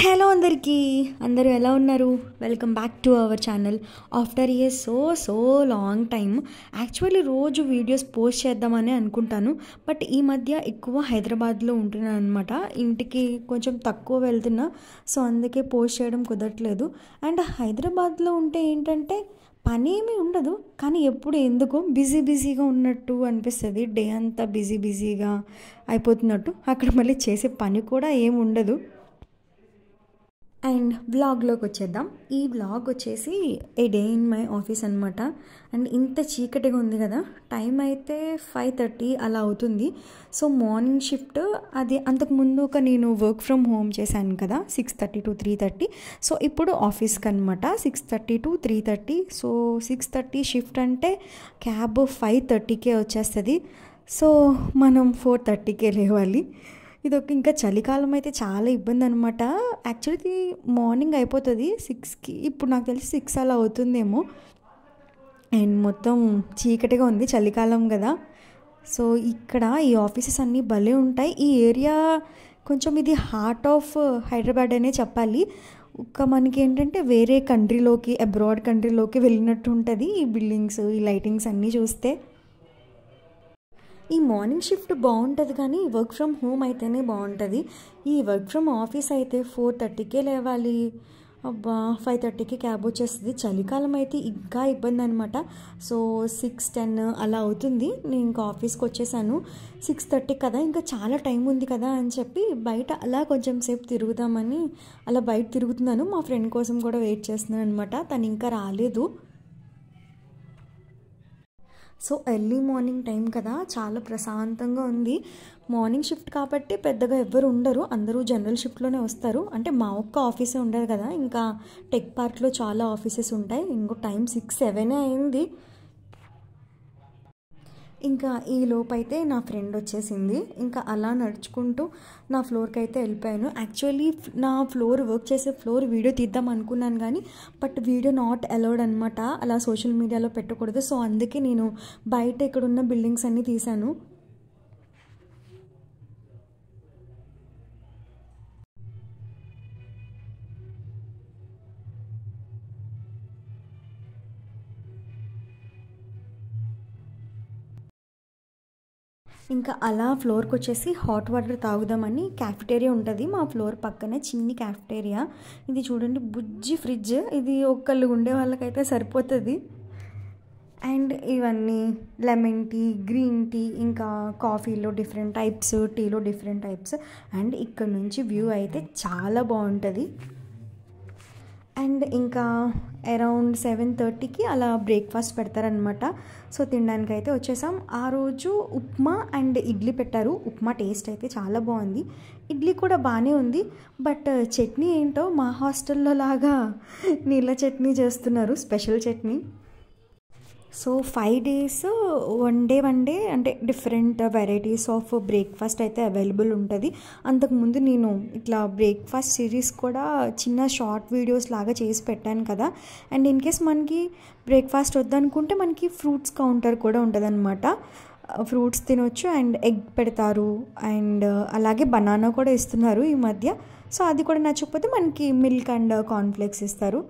Hello అందరికీ అందరూ ఎలా ఉన్నారు? Welcome back to our channel after A so long time. Actually రోజు వీడియోస్ పోస్ట్ చేద్దామని అనుకుంటాను, బట్ ఈ మధ్య ఎక్కువ హైదరాబాద్లో ఉంటున్నాను అనమాట. ఇంటికి కొంచెం తక్కువ వెళ్తున్నా, సో అందుకే పోస్ట్ చేయడం కుదరట్లేదు. అండ్ హైదరాబాద్లో ఉంటే ఏంటంటే పని ఏమీ ఉండదు, కానీ ఎప్పుడు ఎందుకో బిజీగా ఉన్నట్టు అనిపిస్తుంది. డే అంతా బిజీగా అయిపోతున్నట్టు. అక్కడ మళ్ళీ చేసే పని కూడా ఏమి ఉండదు. అండ్ వ్లాగ్లోకి వచ్చేద్దాం. ఈ వ్లాగ్ వచ్చేసి ఏ డే ఇన్ మై ఆఫీస్ అనమాట. అండ్ ఇంత చీకటిగా ఉంది కదా, టైం అయితే 5:30 అలా అవుతుంది. సో మార్నింగ్ షిఫ్ట్ అది అంతకుముందు నేను వర్క్ ఫ్రమ్ హోమ్ చేశాను కదా, 6:30 to 3:30. సో ఇప్పుడు ఆఫీస్కి అనమాట 6:30 to 3:30. సో 6:30 షిఫ్ట్ అంటే క్యాబ్ 5:30కే వచ్చేస్తుంది. సో మనం 4:30కే లేవాలి. ఇదొక ఇంకా చలికాలం అయితే చాలా ఇబ్బంది అనమాట. యాక్చువల్లీ మార్నింగ్ అయిపోతుంది 6కి, ఇప్పుడు నాకు తెలిసి 6 అలా అవుతుందేమో. అండ్ మొత్తం చీకటిగా ఉంది, చలికాలం కదా. సో ఇక్కడ ఈ ఆఫీసెస్ అన్నీ భలే ఉంటాయి. ఈ ఏరియా కొంచెం ఇది హార్ట్ ఆఫ్ హైదరాబాద్ అనే చెప్పాలి. మనకి ఏంటంటే వేరే కంట్రీలోకి, అబ్రాడ్ కంట్రీలోకి వెళ్ళినట్టు ఉంటుంది ఈ బిల్డింగ్స్, ఈ లైటింగ్స్ అన్నీ చూస్తే. ఈ మార్నింగ్ షిఫ్ట్ బాగుంటుంది, కానీ వర్క్ ఫ్రమ్ హోమ్ అయితేనే బాగుంటుంది. ఈ వర్క్ ఫ్రమ్ ఆఫీస్ అయితే 4:30కే లేవాలి. అబ్బా 5:30కి క్యాబ్ వచ్చేస్తుంది. చలికాలం అయితే ఇంకా ఇబ్బంది అనమాట. సో 6:10 అలా అవుతుంది. నేను ఇంకా ఆఫీస్కి వచ్చేసాను. 6:30 కదా, ఇంకా చాలా టైం ఉంది కదా అని చెప్పి బయట అలా కొంచెం సేపు తిరుగుదామని అలా బయట తిరుగుతున్నాను. మా ఫ్రెండ్ కోసం కూడా వెయిట్ చేస్తున్నాను అనమాట. తను ఇంకా రాలేదు. సో ఎర్లీ మార్నింగ్ టైం కదా, చాలా ప్రశాంతంగా ఉంది. మార్నింగ్ షిఫ్ట్ కాబట్టి పెద్దగా ఎవ్వరు ఉండరు, అందరూ జనరల్ షిఫ్ట్లోనే వస్తారు. అంటే మా ఒక్క ఆఫీసే ఉండదు కదా, ఇంకా టెక్ పార్క్లో చాలా ఆఫీసెస్ ఉంటాయి. ఇంకో టైం 6-7 అయింది. ఇంకా ఈ లోపైతే నా ఫ్రెండ్ వచ్చేసింది. ఇంకా అలా నడుచుకుంటూ నా ఫ్లోర్కి అయితే వెళ్ళిపోయాను. యాక్చువల్లీ నా ఫ్లోర్, వర్క్ చేసే ఫ్లోర్ వీడియో తీద్దాం అనుకున్నాను, కానీ బట్ వీడియో నాట్ అలౌడ్ అనమాట, అలా సోషల్ మీడియాలో పెట్టకూడదు. సో అందుకే నేను బయట ఇక్కడున్న బిల్డింగ్స్ అన్నీ తీశాను. ఇంకా అలా ఫ్లోర్కి వచ్చేసి హాట్ వాటర్ తాగుదామని, క్యాఫెటేరియా ఉంటుంది మా ఫ్లోర్ పక్కనే, చిన్ని క్యాఫెటేరియా. ఇది చూడండి, బుజ్జి ఫ్రిడ్జ్. ఇది ఒకళ్ళు ఉండే వాళ్ళకైతే సరిపోతుంది. అండ్ ఇవన్నీ లెమన్ టీ, గ్రీన్ టీ, ఇంకా కాఫీలో డిఫరెంట్ టైప్స్, టీలో డిఫరెంట్ టైప్స్. అండ్ ఇక్కడ నుంచి వ్యూ అయితే చాలా బాగుంటుంది. అండ్ ఇంకా అరౌండ్ 7:30కి అలా బ్రేక్ఫాస్ట్ పెడతారనమాట. సో తినడానికి అయితే వచ్చేసాం. ఆ రోజు ఉప్మా అండ్ ఇడ్లీ పెట్టారు. ఉప్మా టేస్ట్ అయితే చాలా బాగుంది, ఇడ్లీ కూడా బాగానే ఉంది. బట్ చట్నీ ఏంటో మా హాస్టల్లో లాగా నీళ్ళ చట్నీ చేస్తున్నారు, special chutney. So 5 days one day అంటే డిఫరెంట్ వెరైటీస్ ఆఫ్ బ్రేక్ఫాస్ట్ అయితే అవైలబుల్ ఉంటుంది. అంతకుముందు నేను ఇట్లా బ్రేక్ఫాస్ట్ సిరీస్ కూడా చిన్న షార్ట్ వీడియోస్ లాగా చేసి పెట్టాను కదా. అండ్ ఇన్ కేస్ మనకి బ్రేక్ఫాస్ట్ వద్దనుకుంటే మనకి ఫ్రూట్స్ కౌంటర్ కూడా ఉంటుంది అనమాట. ఫ్రూట్స్ తినొచ్చు అండ్ ఎగ్ పెడతారు, అండ్ అలాగే బనానా కూడా ఇస్తున్నారు ఈ మధ్య. సో అది కూడా నచ్చకపోతే మనకి మిల్క్ అండ్ కార్న్ఫ్లేక్స్ ఇస్తారు.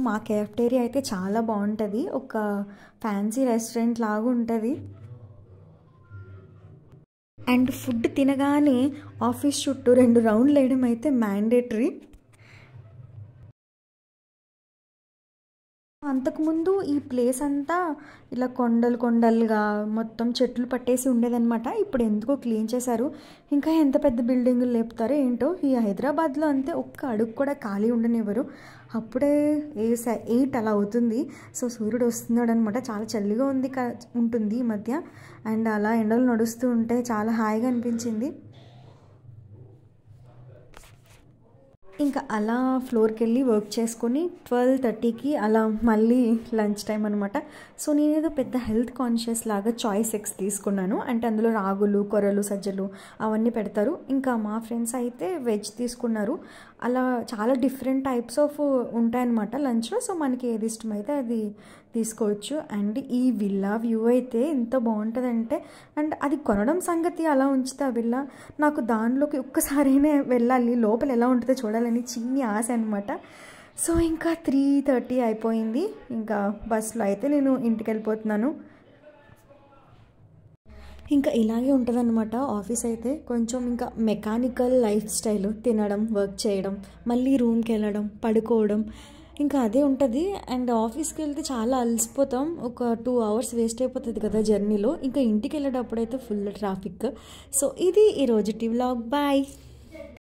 మా క్యాఫెటేరియా అయితే చాలా బాగుంటుంది, ఒక ఫ్యాన్సీ రెస్టారెంట్ లాగా ఉంటుంది. అండ్ ఫుడ్ తినగానే ఆఫీస్ చుట్టూ 2 రౌండ్లు వేయడం అయితే మ్యాండేటరీ. అంతకుముందు ఈ ప్లేస్ అంతా ఇలా కొండలుగా మొత్తం చెట్లు పట్టేసి ఉండేదన్నమాట. ఇప్పుడు ఎందుకో క్లీన్ చేశారు. ఇంకా ఎంత పెద్ద బిల్డింగులు లేపుతారో ఏంటో. ఈ హైదరాబాద్లో అంతే, ఒక్క అడుగు కూడా ఖాళీ ఉండనివ్వరు. అప్పుడే 8 అలా అవుతుంది. సో సూర్యుడు వస్తున్నాడు అనమాట. చాలా చలిగా ఉంటుంది ఈ మధ్య. అండ్ అలా ఎండలు నడుస్తూ ఉంటే చాలా హాయిగా అనిపించింది. ఇంకా అలా ఫ్లోర్కి వెళ్ళి వర్క్ చేసుకొని 12:30కి అలా మళ్ళీ లంచ్ టైం అనమాట. సో నేనేదో పెద్ద హెల్త్ కాన్షియస్ లాగా చాయిస్ ఎగ్స్ తీసుకున్నాను. అంటే అందులో రాగులు, కొర్రలు, సజ్జలు అవన్నీ పెడతారు. ఇంకా మా ఫ్రెండ్స్ అయితే వెజ్ తీసుకున్నారు. అలా చాలా డిఫరెంట్ టైప్స్ ఆఫ్ ఉంటాయన్నమాట లంచ్లో. సో మనకి ఏది ఇష్టమైతే అది తీసుకోవచ్చు. అండ్ ఈ విల్లా వ్యూ అయితే ఎంత బాగుంటుందంటే, అండ్ అది కొనడం సంగతి అలా ఉంచితే ఆ విల్లా నాకు దానిలోకి ఒక్కసారైనా వెళ్ళాలి, లోపల ఎలా ఉంటుందో చూడాలని చిన్ని ఆశ అనమాట. సో ఇంకా 3:30 అయిపోయింది. ఇంకా బస్సులో అయితే నేను ఇంటికి వెళ్ళిపోతున్నాను. ఇంకా ఇలాగే ఉంటుందన్నమాట ఆఫీస్ అయితే. కొంచెం ఇంకా మెకానికల్ లైఫ్ స్టైల్, తినడం, వర్క్ చేయడం, మళ్ళీ రూమ్కి వెళ్ళడం, పడుకోవడం, ఇంకా అదే ఉంటుంది. అండ్ ఆఫీస్కి వెళ్తే చాలా అలసిపోతాం, ఒక 2 hours వేస్ట్ అయిపోతుంది కదా జర్నీలో. ఇంకా ఇంటికి వెళ్ళేటప్పుడు అయితే ఫుల్ ట్రాఫిక్. సో ఇది ఈరోజుటి వ్లాగ్. బాయ్.